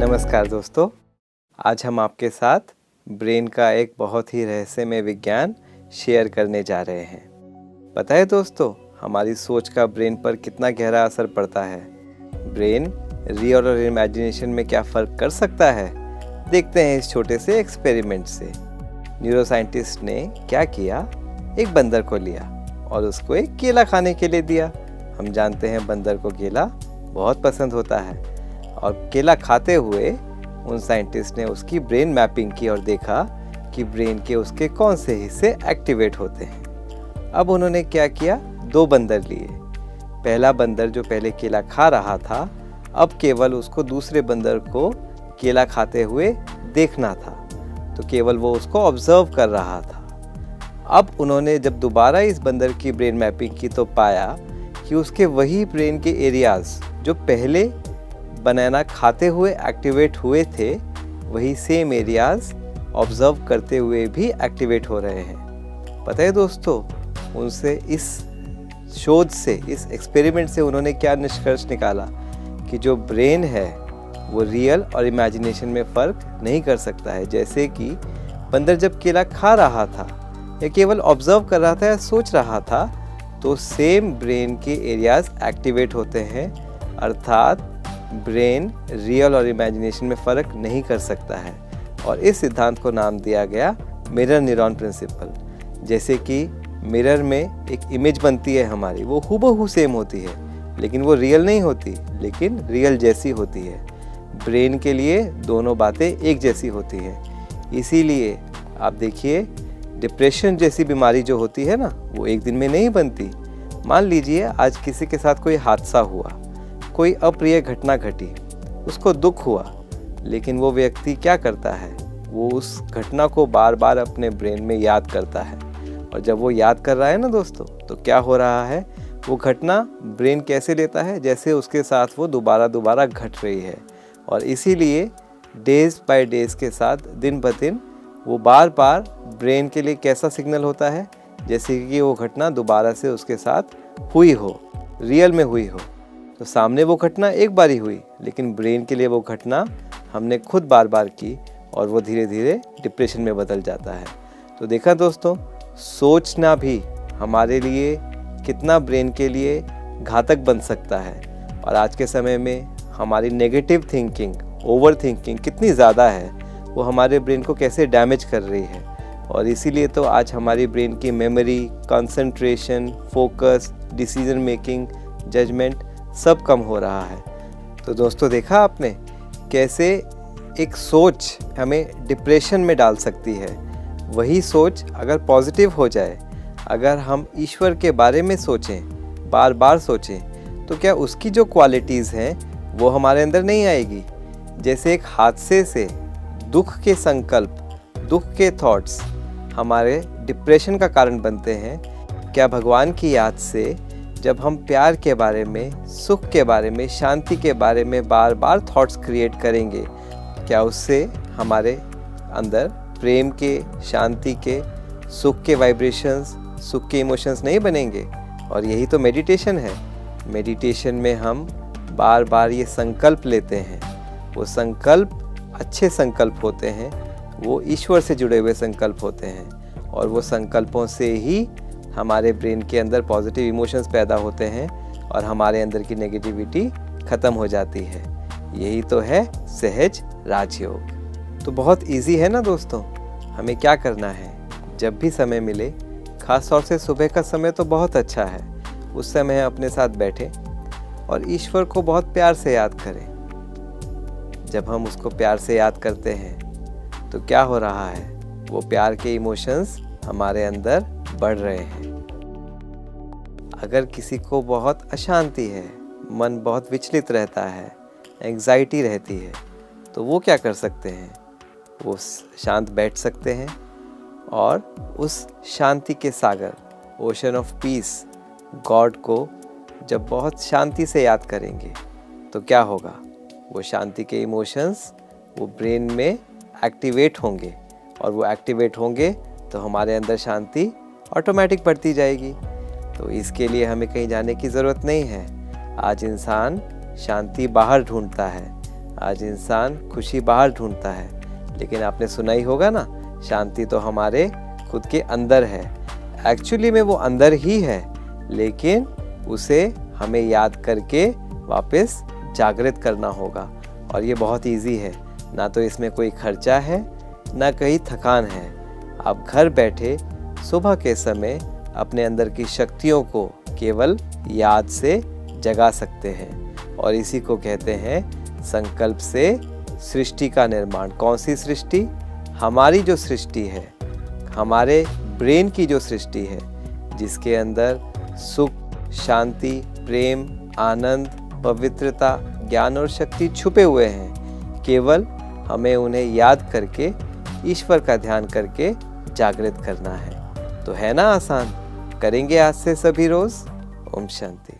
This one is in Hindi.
नमस्कार दोस्तों, आज हम आपके साथ ब्रेन का एक बहुत ही रहस्यमय विज्ञान शेयर करने जा रहे हैं। पता है दोस्तों, हमारी सोच का ब्रेन पर कितना गहरा असर पड़ता है। ब्रेन रियल और इमेजिनेशन में क्या फ़र्क कर सकता है, देखते हैं इस छोटे से एक्सपेरिमेंट से। न्यूरोसाइंटिस्ट ने क्या किया, एक बंदर को लिया और उसको एक केला खाने के लिए दिया। हम जानते हैं बंदर को केला बहुत पसंद होता है और केला खाते हुए उन साइंटिस्ट ने उसकी ब्रेन मैपिंग की और देखा कि ब्रेन के उसके कौन से हिस्से एक्टिवेट होते हैं। अब उन्होंने क्या किया, 2 बंदर लिए। पहला बंदर जो पहले केला खा रहा था, अब केवल उसको दूसरे बंदर को केला खाते हुए देखना था, तो केवल वो उसको ऑब्जर्व कर रहा था। अब उन्होंने जब दोबारा इस बंदर की ब्रेन मैपिंग की तो पाया कि उसके वही ब्रेन के एरियाज़ जो पहले बनाना खाते हुए एक्टिवेट हुए थे, वही सेम एरियाज़ ऑब्जर्व करते हुए भी एक्टिवेट हो रहे हैं। पता है दोस्तों, उनसे इस शोध से, इस एक्सपेरिमेंट से उन्होंने क्या निष्कर्ष निकाला कि जो ब्रेन है वो रियल और इमेजिनेशन में फ़र्क नहीं कर सकता है। जैसे कि बंदर जब केला खा रहा था या केवल ऑब्जर्व कर रहा था या सोच रहा था, तो सेम ब्रेन के एरियाज़ एक्टिवेट होते हैं, अर्थात ब्रेन रियल और इमेजिनेशन में फ़र्क नहीं कर सकता है। और इस सिद्धांत को नाम दिया गया मिरर न्यूरॉन प्रिंसिपल। जैसे कि मिरर में एक इमेज बनती है हमारी, वो हूबहू सेम होती है, लेकिन वो रियल नहीं होती, लेकिन रियल जैसी होती है। ब्रेन के लिए दोनों बातें एक जैसी होती हैं। इसीलिए आप देखिए, डिप्रेशन जैसी बीमारी जो होती है ना, वो एक दिन में नहीं बनती। मान लीजिए आज किसी के साथ कोई हादसा हुआ, कोई अप्रिय घटना घटी, उसको दुख हुआ, लेकिन वो व्यक्ति क्या करता है, वो उस घटना को बार बार अपने ब्रेन में याद करता है। और जब वो याद कर रहा है ना दोस्तों, तो क्या हो रहा है, वो घटना ब्रेन कैसे लेता है, जैसे उसके साथ वो दोबारा दोबारा घट रही है। और इसीलिए डेज बाय डेज के साथ, दिन ब दिन, वो बार बार ब्रेन के लिए कैसा सिग्नल होता है, जैसे कि वो घटना दोबारा से उसके साथ हुई हो, रियल में हुई हो। तो सामने वो घटना एक बार ही हुई, लेकिन ब्रेन के लिए वो घटना हमने खुद बार बार की और वो धीरे धीरे डिप्रेशन में बदल जाता है। तो देखा दोस्तों, सोचना भी हमारे लिए कितना ब्रेन के लिए घातक बन सकता है। और आज के समय में हमारी नेगेटिव थिंकिंग, ओवर थिंकिंग कितनी ज़्यादा है, वो हमारे ब्रेन को कैसे डैमेज कर रही है। और इसीलिए तो आज हमारी ब्रेन की memory, concentration, focus, decision making, judgement सब कम हो रहा है। तो दोस्तों, देखा आपने कैसे एक सोच हमें डिप्रेशन में डाल सकती है। वही सोच अगर पॉजिटिव हो जाए, अगर हम ईश्वर के बारे में सोचें, बार बार सोचें, तो क्या उसकी जो क्वालिटीज़ हैं वो हमारे अंदर नहीं आएगी। जैसे एक हादसे से दुख के संकल्प, दुख के थॉट्स हमारे डिप्रेशन का कारण बनते हैं, क्या भगवान की याद से जब हम प्यार के बारे में, सुख के बारे में, शांति के बारे में बार बार थॉट्स क्रिएट करेंगे, क्या उससे हमारे अंदर प्रेम के, शांति के, सुख के वाइब्रेशंस, सुख के इमोशंस नहीं बनेंगे। और यही तो मेडिटेशन है। मेडिटेशन में हम बार बार ये संकल्प लेते हैं, वो संकल्प अच्छे संकल्प होते हैं, वो ईश्वर से जुड़े हुए संकल्प होते हैं। और वो संकल्पों से ही हमारे ब्रेन के अंदर पॉजिटिव इमोशंस पैदा होते हैं और हमारे अंदर की नेगेटिविटी ख़त्म हो जाती है। यही तो है सहज राजयोग। तो बहुत इजी है ना दोस्तों। हमें क्या करना है, जब भी समय मिले, ख़ास तौर से सुबह का समय तो बहुत अच्छा है, उस समय अपने साथ बैठें और ईश्वर को बहुत प्यार से याद करें। जब हम उसको प्यार से याद करते हैं तो क्या हो रहा है, वो प्यार के इमोशंस हमारे अंदर बढ़ रहे हैं। अगर किसी को बहुत अशांति है, मन बहुत विचलित रहता है, एंग्जाइटी रहती है, तो वो क्या कर सकते हैं, वो शांत बैठ सकते हैं और उस शांति के सागर, ओशन ऑफ पीस, गॉड को जब बहुत शांति से याद करेंगे तो क्या होगा, वो शांति के इमोशंस वो ब्रेन में एक्टिवेट होंगे और वो एक्टिवेट होंगे तो हमारे अंदर शांति ऑटोमेटिक बढ़ती जाएगी। तो इसके लिए हमें कहीं जाने की ज़रूरत नहीं है। आज इंसान शांति बाहर ढूंढता है, आज इंसान खुशी बाहर ढूंढता है, लेकिन आपने सुना ही होगा ना, शांति तो हमारे खुद के अंदर है। एक्चुअली में वो अंदर ही है, लेकिन उसे हमें याद करके वापस जागृत करना होगा। और ये बहुत इजी है, ना तो इसमें कोई खर्चा है, ना कहीं थकान है। आप घर बैठे सुबह के समय अपने अंदर की शक्तियों को केवल याद से जगा सकते हैं। और इसी को कहते हैं संकल्प से सृष्टि का निर्माण। कौन सी सृष्टि? हमारी जो सृष्टि है, हमारे ब्रेन की जो सृष्टि है, जिसके अंदर सुख, शांति, प्रेम, आनंद, पवित्रता, ज्ञान और शक्ति छुपे हुए हैं। केवल हमें उन्हें याद करके, ईश्वर का ध्यान करके जागृत करना है। तो है ना आसान? करेंगे आज से सभी रोज। ओम शांति।